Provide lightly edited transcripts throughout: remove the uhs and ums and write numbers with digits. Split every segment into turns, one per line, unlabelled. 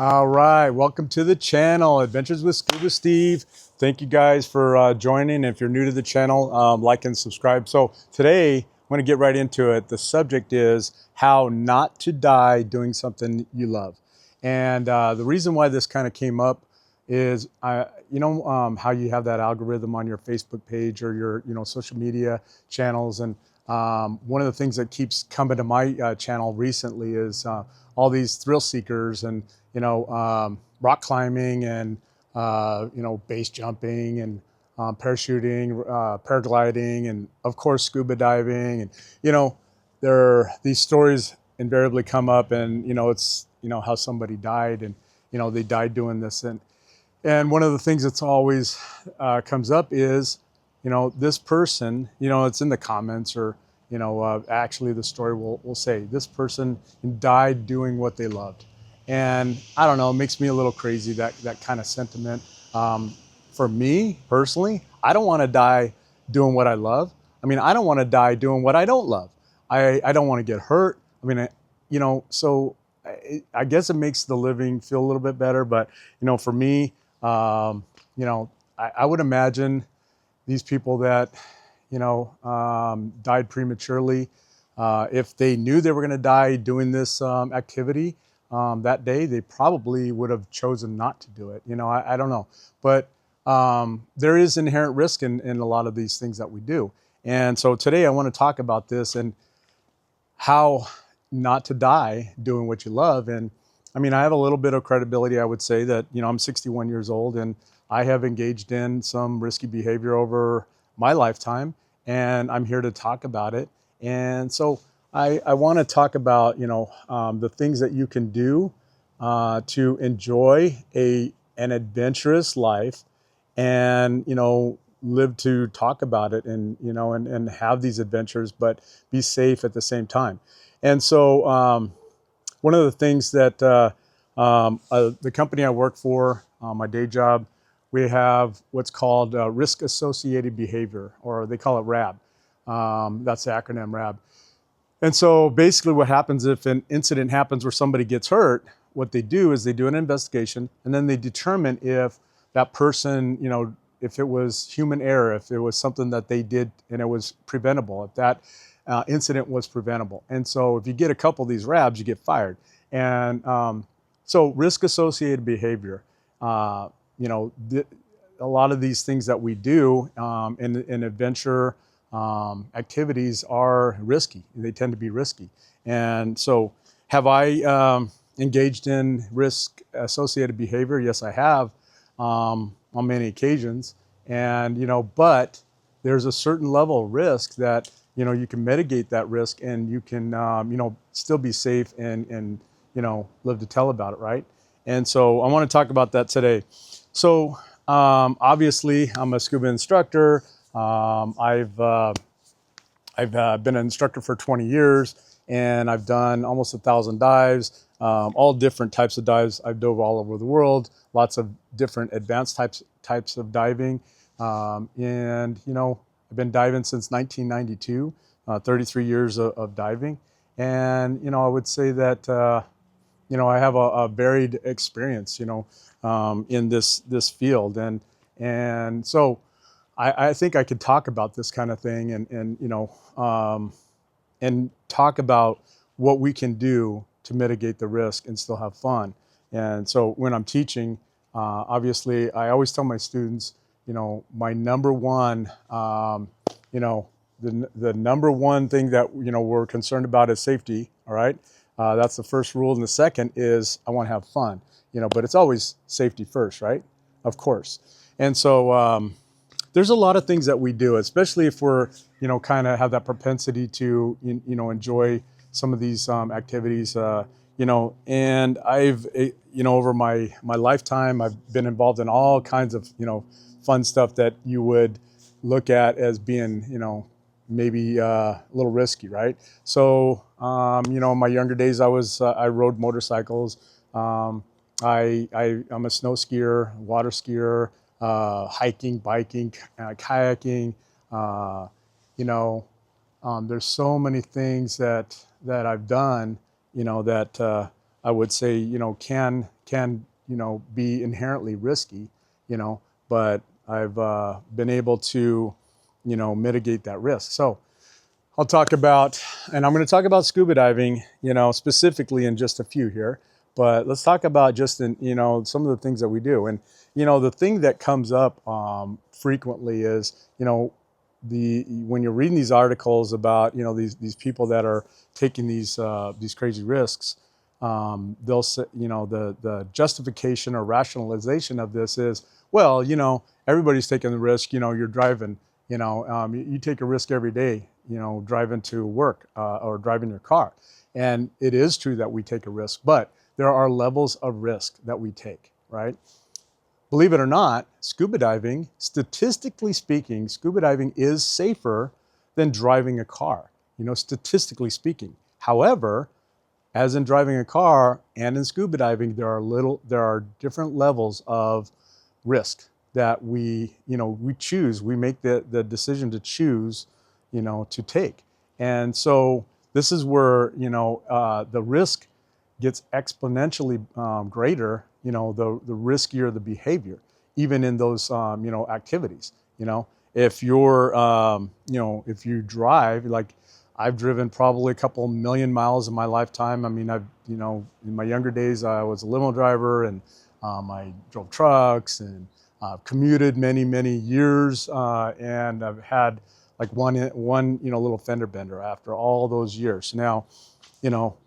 All right, welcome to the channel, Adventures with Scuba Steve. Thank you guys for joining. If you're new to the channel, like and subscribe. So today, I'm going to get right into it. The subject is how not to die doing something you love. And the reason why this kind of came up is, how you have that algorithm on your Facebook page or your, social media channels. And one of the things that keeps coming to my channel recently is all these thrill seekers and rock climbing and base jumping and parachuting, paragliding, and of course scuba diving. And these stories invariably come up, and it's how somebody died, and they died doing this. And one of the things that's always comes up is this person, it's in the comments, or actually the story will say this person died doing what they loved. And I don't know, it makes me a little crazy, that kind of sentiment. For me personally, I don't want to die doing what I love. I mean, I don't want to die doing what I don't love. I don't want to get hurt. I mean, so I guess it makes the living feel a little bit better. But, for me, I would imagine these people that, died prematurely, if they knew they were going to die doing this activity, that day, they probably would have chosen not to do it. I don't know. But there is inherent risk in a lot of these things that we do. And so today I want to talk about this and how not to die doing what you love. And I mean, I have a little bit of credibility. I would say that, I'm 61 years old and I have engaged in some risky behavior over my lifetime, and I'm here to talk about it. And so I want to talk about, the things that you can do to enjoy an adventurous life and, live to talk about it and, and have these adventures, but be safe at the same time. And so one of the things that the company I work for, my day job, we have what's called risk associated behavior, or they call it RAB. That's the acronym RAB. And so basically what happens if an incident happens where somebody gets hurt, what they do is they do an investigation, and then they determine if that person, if it was human error, if it was something that they did and it was preventable, if that incident was preventable. And so if you get a couple of these RABs, you get fired. And so risk associated behavior, a lot of these things that we do in adventure activities are risky. They tend to be risky. And so have I engaged in risk associated behavior? Yes, I have on many occasions. And, but there's a certain level of risk that, you can mitigate that risk and you can, still be safe and live to tell about it, right? And so I want to talk about that today. So obviously, I'm a scuba instructor. I've been an instructor for 20 years, and I've done almost 1,000 dives, all different types of dives. I've dove all over the world, lots of different advanced types of diving. I've been diving since 1992, 33 years of diving. And, I would say that, I have a varied experience, in this field. And so I think I could talk about this kind of thing and talk about what we can do to mitigate the risk and still have fun. And so when I'm teaching, obviously, I always tell my students, my number one, the number one thing that, we're concerned about is safety. All right. That's the first rule. And the second is I want to have fun, but it's always safety first, right? Of course. And so there's a lot of things that we do, especially if we're, kind of have that propensity to, enjoy some of these activities, and I've, over my lifetime, I've been involved in all kinds of, fun stuff that you would look at as being, maybe a little risky, right? So, in my younger days, I rode motorcycles. I'm a snow skier, water skier, hiking, biking, kayaking. There's so many things that I've done, that I would say, can be inherently risky, but I've been able to, mitigate that risk. So I'll talk about, and I'm going to talk about scuba diving, specifically in just a few here, but let's talk about just in, some of the things that we do. And, the thing that comes up frequently is, when you're reading these articles about, these people that are taking these crazy risks, they'll say, the justification or rationalization of this is, well, everybody's taking the risk, you're driving, you take a risk every day, driving to work or driving your car. And it is true that we take a risk, but there are levels of risk that we take, right? Believe it or not, scuba diving, statistically speaking, scuba diving is safer than driving a car, statistically speaking. However, as in driving a car and in scuba diving, there are different levels of risk that we choose. We make the decision to choose, to take. And so this is where, the risk gets exponentially greater, the riskier the behavior, even in those, activities. If you're, if you drive, like I've driven probably a couple million miles in my lifetime. I mean, in my younger days, I was a limo driver, and I drove trucks and commuted many, many years, and I've had like one, little fender bender after all those years. Now,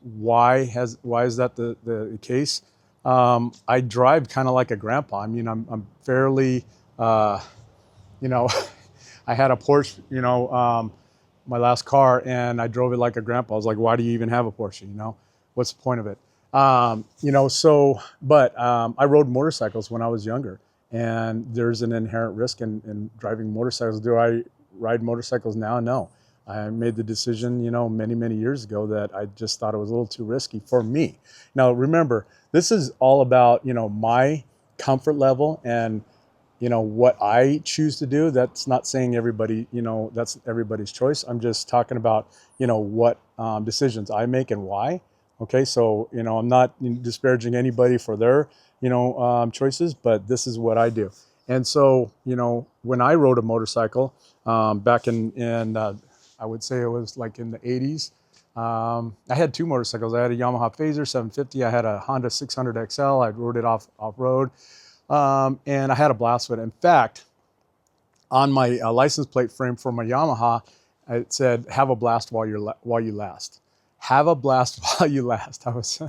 why is that the case? I drive kind of like a grandpa. I mean, I'm fairly, you know, I had a Porsche, my last car, and I drove it like a grandpa. I was like, why do you even have a Porsche? What's the point of it? But I rode motorcycles when I was younger, and there's an inherent risk in driving motorcycles. Do I ride motorcycles now? No. I made the decision, many, many years ago that I just thought it was a little too risky for me. Now, remember, this is all about, my comfort level and, what I choose to do. That's not saying everybody, that's everybody's choice. I'm just talking about, what decisions I make and why. Okay, so, I'm not disparaging anybody for their, choices, but this is what I do. And so, when I rode a motorcycle back in I would say it was like in the 80s. I had two motorcycles. I had a Yamaha Phaser 750. I had a Honda 600 XL. I rode it off-road. And I had a blast with it. In fact, on my license plate frame for my Yamaha, it said, have a blast while you last. Have a blast while you last. I was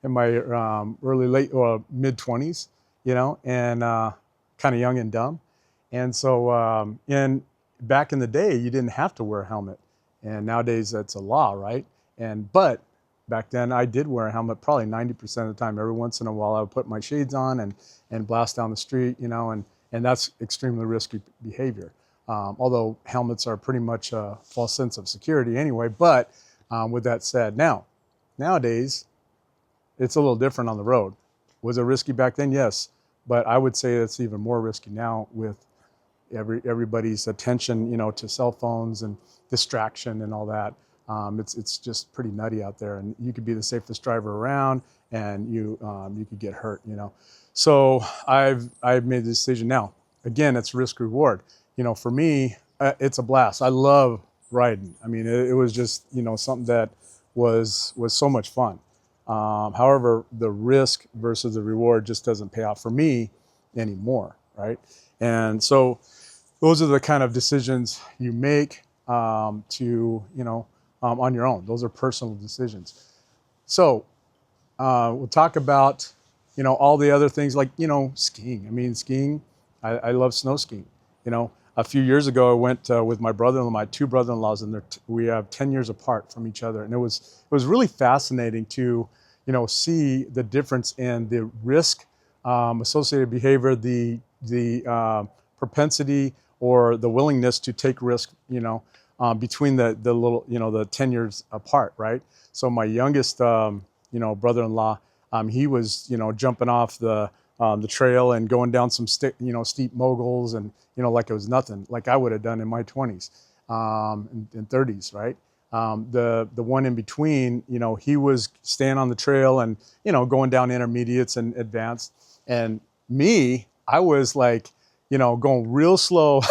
in my mid 20s, and kind of young and dumb. And so, back in the day, you didn't have to wear a helmet, and nowadays that's a law, right? But back then I did wear a helmet probably 90% of the time. Every once in a while I would put my shades on and blast down the street, and that's extremely risky behavior. Although helmets are pretty much a false sense of security anyway. But with that said, nowadays it's a little different on the road. Was it risky back then? Yes, but I would say it's even more risky now with everybody's attention, to cell phones and distraction and all that. It's just pretty nutty out there, and you could be the safest driver around, and you could get hurt. So I've made the decision now. Again, it's risk reward. For me, it's a blast. I love riding. I mean, it was just something that was so much fun. However, the risk versus the reward just doesn't pay off for me anymore, right? And so those are the kind of decisions you make on your own. Those are personal decisions. So we'll talk about, all the other things like, skiing. I mean, skiing, I love snow skiing. A few years ago, I went with my brother-in-law, my two brother-in-laws, and we have 10 years apart from each other. And it was really fascinating to, see the difference in the risk associated behavior, the propensity or the willingness to take risk, between the little, the 10 years apart, right? So my youngest, brother-in-law, he was, jumping off the trail and going down some steep moguls, and, like it was nothing, like I would have done in my 20s and 30s, right? The one in between, you know, he was staying on the trail and, you know, going down intermediates and advanced. And me, I was like, you know, going real slow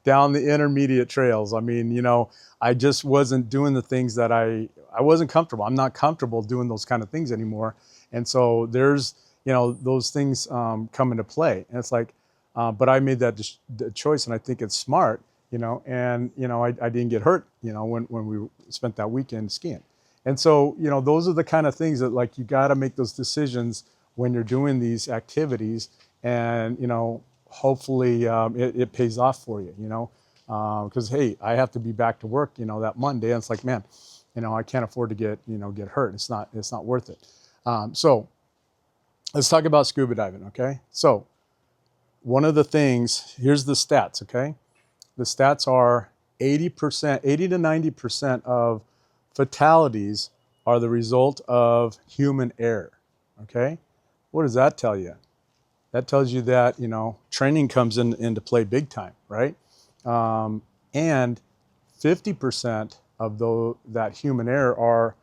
down the intermediate trails. I mean, you know, I just wasn't doing the things that I wasn't comfortable. I'm not comfortable doing those kind of things anymore. And so there's, you know, those things come into play. And it's like, but I made that choice, and I think it's smart, you know, and, you know, I didn't get hurt, you know, when we spent that weekend skiing. And so, you know, those are the kind of things that, like, you got to make those decisions when you're doing these activities, and, you know, hopefully it pays off for you, you know, because, hey, I have to be back to work, you know, that Monday. And it's like, man, you know, I can't afford to get hurt. It's not worth it. So let's talk about scuba diving. Okay. So one of the things, here's the stats. Okay. The stats are 80%, 80 to 90% of fatalities are the result of human error. Okay. What does that tell you? That tells you that, you know, training comes into play big time, right? And 50% of that human error are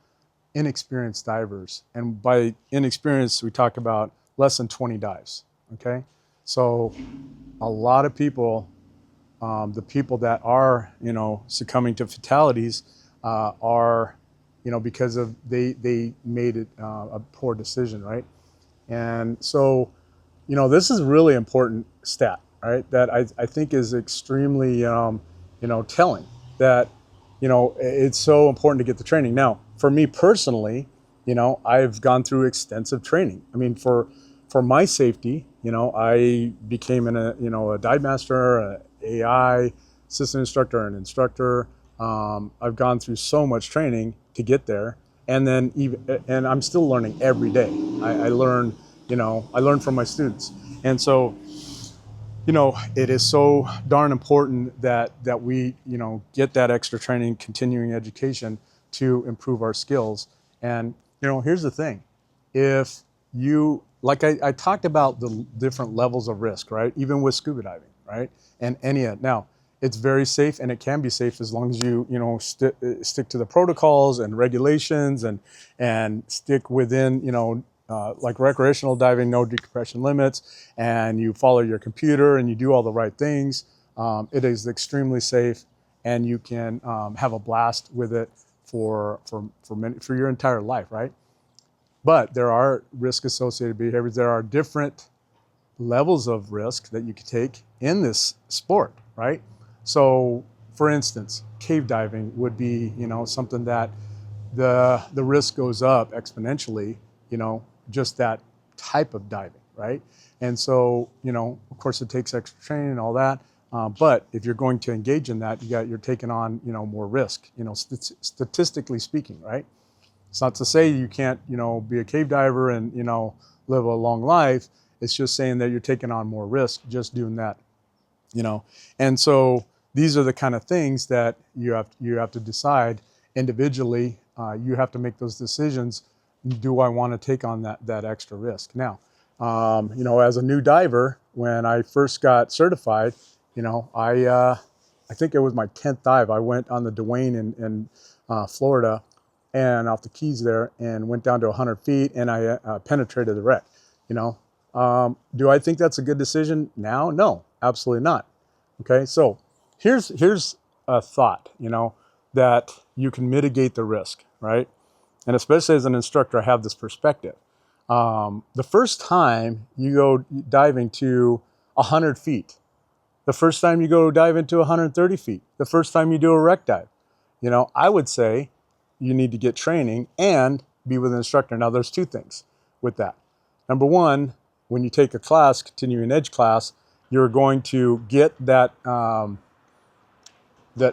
inexperienced divers. And by inexperienced, we talk about less than 20 dives, okay? So a lot of people, the people that are, you know, succumbing to fatalities are, you know, because of they made it a poor decision, right? And so, you know, this is a really important stat, right? That I think is extremely, you know, telling that, you know, it's so important to get the training. Now, for me personally, you know, I've gone through extensive training. I mean, for my safety, you know, I became a dive master, a AI assistant instructor, an instructor. I've gone through so much training to get there, and then and I'm still learning every day. I learn, you know, I learn from my students, and so, you know, it is so darn important that we, you know, get that extra training, continuing education to improve our skills. And, you know, here's the thing. If you, like I talked about the different levels of risk, right? Even with scuba diving, right? And now, it's very safe, and it can be safe as long as you know, stick to the protocols and regulations, and stick within, you know, like recreational diving, no decompression limits, and you follow your computer and you do all the right things. It is extremely safe, and you can have a blast with it for your entire life, right? But there are risk-associated behaviors. There are different levels of risk that you could take in this sport, right? So, for instance, cave diving would be, you know, something that the risk goes up exponentially, you know, just that type of diving, right? And so, you know, of course, it takes extra training and all that. But if you're going to engage in that, you're taking on, you know, more risk, you know, statistically speaking, right? It's not to say you can't, you know, be a cave diver and, you know, live a long life. It's just saying that you're taking on more risk just doing that, you know. And so these are the kind of things that you have to decide individually. You have to make those decisions. Do I want to take on that extra risk? Now, you know, as a new diver, when I first got certified, you know, I think it was my 10th dive. I went on the Duane in Florida, and off the Keys there, and went down to 100 feet, and I penetrated the wreck. You know, do I think that's a good decision now? No, absolutely not. Okay, so here's a thought, you know, that you can mitigate the risk, right? And especially as an instructor, I have this perspective. The first time you go diving to 100 feet, the first time you go dive into 130 feet, the first time you do a wreck dive, you know, I would say you need to get training and be with an instructor. Now, there's two things with that. Number one, when you take a class, continuing edge class, you're going to get that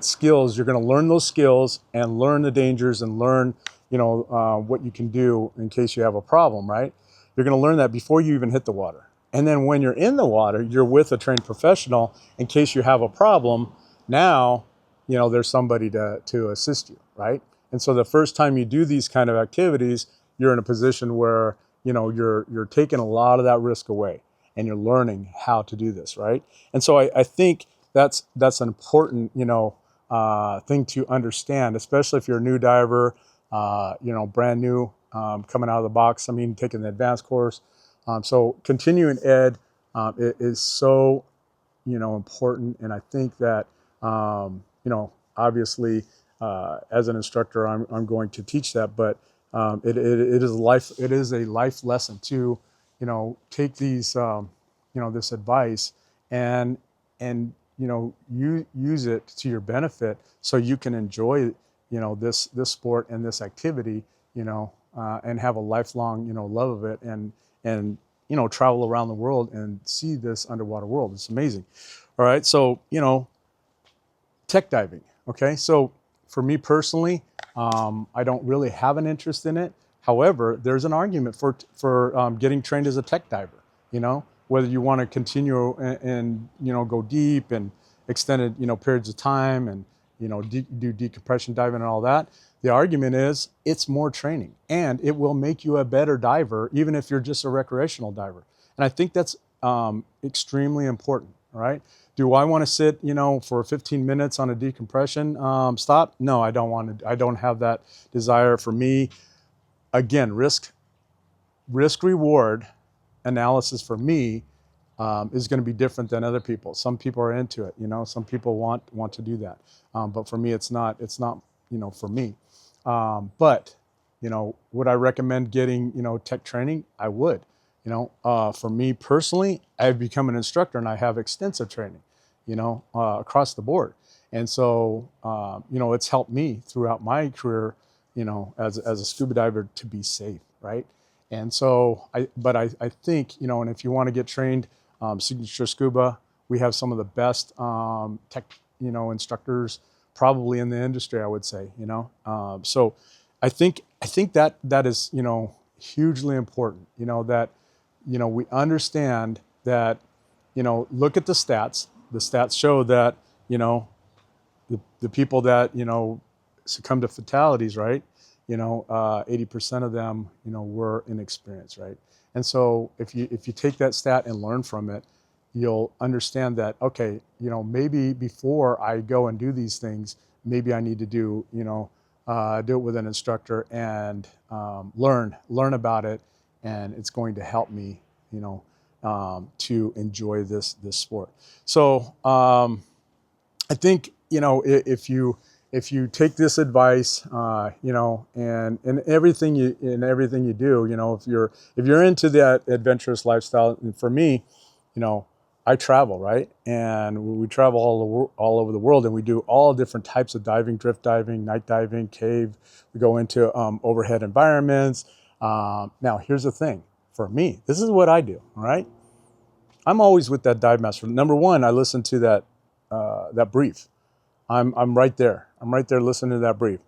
skills. You're going to learn those skills and learn the dangers and learn, you know, what you can do in case you have a problem, right? You're going to learn that before you even hit the water. And then when you're in the water, you're with a trained professional in case you have a problem. Now, you know, there's somebody to assist you, right? And so the first time you do these kind of activities, you're in a position where, you know, you're taking a lot of that risk away, and you're learning how to do this, right? And so I think that's an important, you know, thing to understand, especially if you're a new diver, brand new, coming out of the box. I mean, taking the advanced course. So continuing ed is so, important. And I think that, obviously, as an instructor, I'm going to teach that, but it is a life lesson to, take these, this advice and, use it to your benefit so you can enjoy, this sport and this activity, and have a lifelong, love of it, and, travel around the world and see this underwater world. It's amazing. All right. So, tech diving. Okay. So for me personally, I don't really have an interest in it. However, there's an argument for getting trained as a tech diver, whether you want to continue and, go deep and extended, periods of time and, do decompression diving and all that. The argument is it's more training and it will make you a better diver, even if you're just a recreational diver. And I think that's extremely important, right? Do I want to sit, for 15 minutes on a decompression stop? No, I don't want to. I don't have that desire. For me, again, risk reward analysis for me is going to be different than other people. Some people are into it, some people want to do that. But for me, it's not, for me. But, would I recommend getting, tech training? I would. For me personally, I've become an instructor and I have extensive training, across the board. And so, it's helped me throughout my career, as a scuba diver to be safe, right? And so, I think, and if you want to get trained, Signature Scuba, we have some of the best tech, instructors probably in the industry, I would say, so I think that is, hugely important, that, we understand that, look at the stats. The stats show that, the people that, succumb to fatalities, right? 80% of them, were inexperienced, right? And so if you take that stat and learn from it, you'll understand that, okay, maybe before I go and do these things, maybe I need to do it with an instructor and learn about it, and it's going to help me, to enjoy this sport. So I think, if you take this advice, and everything you do, if you're into that adventurous lifestyle, and for me, I travel, right? And we travel all over the world, and we do all different types of diving: drift diving, night diving, cave. We go into overhead environments. Now, here's the thing. For me, this is what I do, all right? I'm always with that dive master. Number one, I listen to that brief. I'm right there. I'm right there listening to that brief.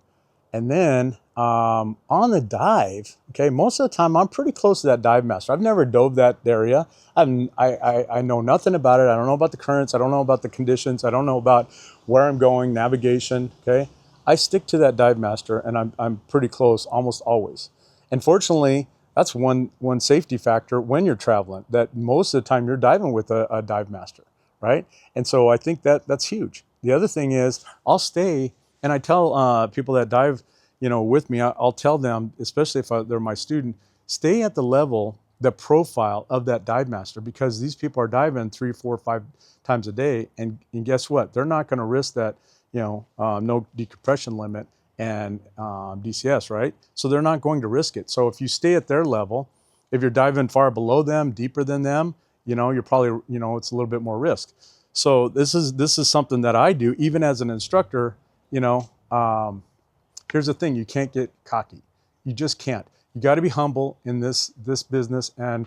And then on the dive, okay, most of the time I'm pretty close to that dive master. I've never dove that area. I know nothing about it. I don't know about the currents. I don't know about the conditions. I don't know about where I'm going, navigation, okay? I stick to that dive master, and I'm pretty close almost always. And fortunately, that's one safety factor when you're traveling, that most of the time you're diving with a dive master, right? And so I think that's huge. The other thing is I'll stay, and I tell people that dive, with me, I'll tell them, especially if they're my student, stay at the level, the profile of that dive master, because these people are diving 3, 4, 5 times a day, and guess what? They're not going to risk that, no decompression limit and DCS, right? So they're not going to risk it. So if you stay at their level, if you're diving far below them, deeper than them, you're probably, it's a little bit more risk. So this is something that I do even as an instructor. Here's the thing: you can't get cocky. You just can't. You got to be humble in this business, and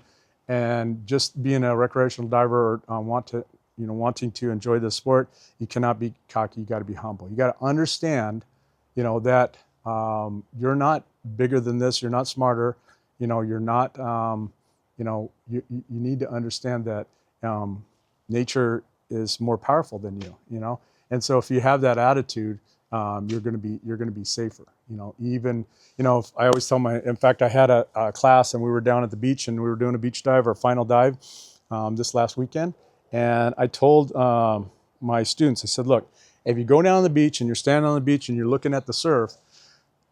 just being a recreational diver or wanting to enjoy the sport, you cannot be cocky. You got to be humble. You got to understand, that you're not bigger than this. You're not smarter. You're not. You need to understand that nature is more powerful than you. And so if you have that attitude, you're going to be safer. Even if I always tell in fact, I had a class, and we were down at the beach, and we were doing a beach dive, our final dive, this last weekend, and I told my students, I said, look, If you go down on the beach and you're standing on the beach and you're looking at the surf,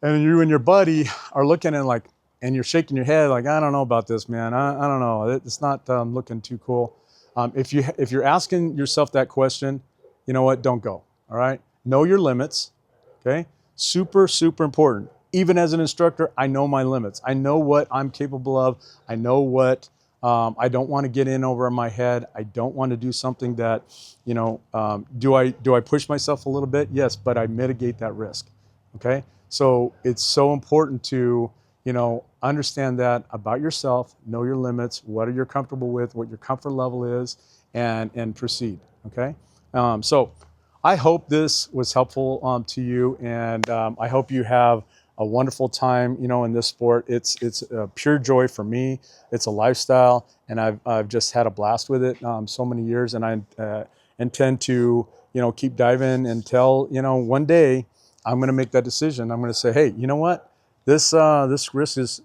and you and your buddy are looking at like, and you're shaking your head like, I don't know about this, man. I don't know. It's not looking too cool. If you're asking yourself that question, you know what? Don't go. All right. Know your limits. Okay. Super, super important. Even as an instructor, I know my limits. I know what I'm capable of. I know what I don't want to get in over my head. I don't want to do something that, do I push myself a little bit? Yes, but I mitigate that risk. Okay. So it's so important to, understand that about yourself, know your limits, what are you comfortable with, what your comfort level is, and proceed. Okay. So I hope this was helpful to you, and I hope you have a wonderful time, in this sport. It's a pure joy for me. It's a lifestyle, and I've just had a blast with it so many years, and I intend to, keep diving until, one day I'm going to make that decision. I'm going to say, hey, you know what? This risk is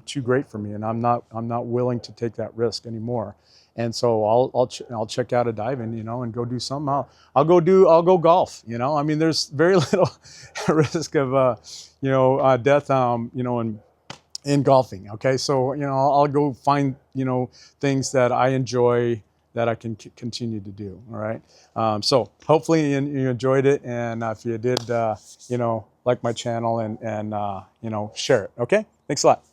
too great for me, and I'm not willing to take that risk anymore. And so I'll check out a diving, and go do something. I'll go golf. I mean, there's very little risk of death, in golfing. Okay, so I'll go find things that I enjoy that I can continue to do. All right. So hopefully you enjoyed it, and if you did, like my channel and share it. Okay. Thanks a lot.